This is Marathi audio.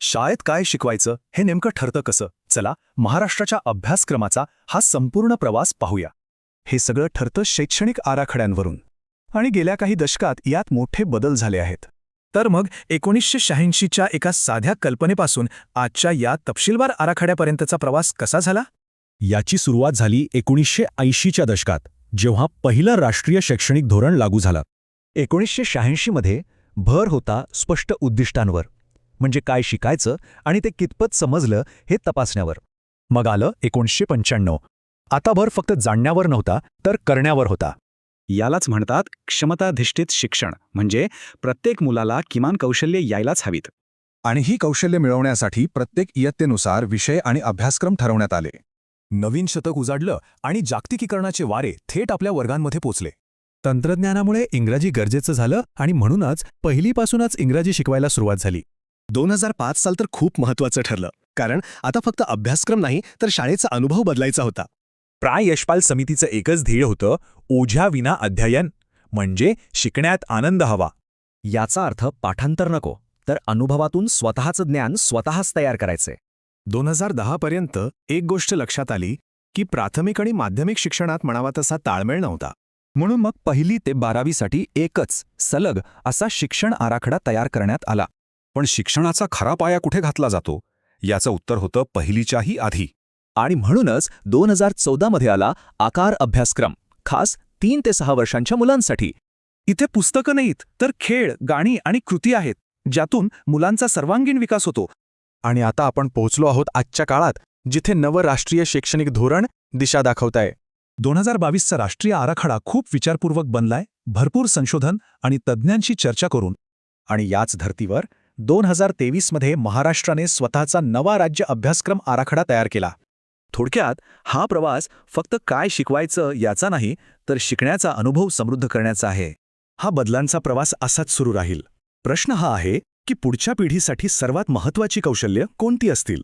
शाळेत काय शिकवायचं हे नेमकं ठरतं कसं? चला, महाराष्ट्राच्या अभ्यासक्रमाचा हा संपूर्ण प्रवास पाहूया. हे सगळं ठरतं शैक्षणिक आराखड्यांवरून. आणि गेल्या काही दशकात यात मोठे बदल झाले आहेत. तर मग 1986च्या एका साध्या कल्पनेपासून आजच्या या तपशीलवार आराखड्यापर्यंतचा प्रवास कसा झाला? याची सुरुवात झाली 1980च्या दशकात, जेव्हा पहिलं राष्ट्रीय शैक्षणिक धोरण लागू झालं. 1986मध्ये भर होता स्पष्ट उद्दिष्टांवर, म्हणजे काय शिकायचं आणि ते कितपत समजलं हे तपासण्यावर. मग आलं 1995. आता भर फक्त जाणण्यावर नव्हता, तर करण्यावर होता. यालाच म्हणतात क्षमताधिष्ठित शिक्षण, म्हणजे प्रत्येक मुलाला किमान कौशल्ये यायलाच हवीत. आणि ही कौशल्य मिळवण्यासाठी प्रत्येक इयत्तेनुसार विषय आणि अभ्यासक्रम ठरवण्यात आले. नवीन शतक उजाडलं आणि जागतिकीकरणाचे वारे थेट आपल्या वर्गांमध्ये पोचले. तंत्रज्ञानामुळे इंग्रजी गरजेचं झालं आणि म्हणूनच पहिलीपासूनच इंग्रजी शिकवायला सुरुवात झाली. 2005 साल तर खूप महत्त्वाचं ठरलं, कारण आता फक्त अभ्यासक्रम नाही तर शाळेचा अनुभव बदलायचा होता. प्राय यशपाल समितीचं एकच ध्येय होतं, ओझ्याविना अध्ययन, म्हणजे शिकण्यात आनंद हवा. याचा अर्थ पाठांतर नको, तर अनुभवातून स्वतःचं ज्ञान स्वतःच तयार करायचे. 2010 पर्यंत एक गोष्ट लक्षात आली की प्राथमिक आणि माध्यमिक शिक्षणात म्हणावा तसा ताळमेळ नव्हता. म्हणून मग 1ली ते 12वीसाठी एकच सलग असा शिक्षण आराखडा तयार करण्यात आला. पण शिक्षणाचा खरा पाया कुठे घातला जातो याचं उत्तर होतं पहिलीच्याही आधी. आणि म्हणूनच 2014मध्ये आला आकार अभ्यासक्रम, खास 3 ते 6 वर्षांच्या मुलांसाठी. इथे पुस्तकं नाहीत, तर खेळ, गाणी आणि कृती आहेत, ज्यातून मुलांचा सर्वांगीण विकास होतो. आणि आता आपण पोहोचलो आहोत आजच्या काळात, जिथे नवं राष्ट्रीय शैक्षणिक धोरण दिशा दाखवतंय. 2022चा राष्ट्रीय आराखडा खूप विचारपूर्वक बनलाय, भरपूर संशोधन आणि तज्ज्ञांशी चर्चा करून. आणि याच धर्तीवर 2023मध्ये महाराष्ट्राने स्वतःचा नवा राज्य अभ्यासक्रम आराखडा तयार केला. थोडक्यात हा प्रवास फक्त काय शिकवायचं याचा नाही, तर शिकण्याचा अनुभव समृद्ध करण्याचा आहे. हा बदलांचा प्रवास असाच सुरू राहील. प्रश्न हा आहे की पुढच्या पिढीसाठी सर्वात महत्त्वाची कौशल्य कोणती असतील?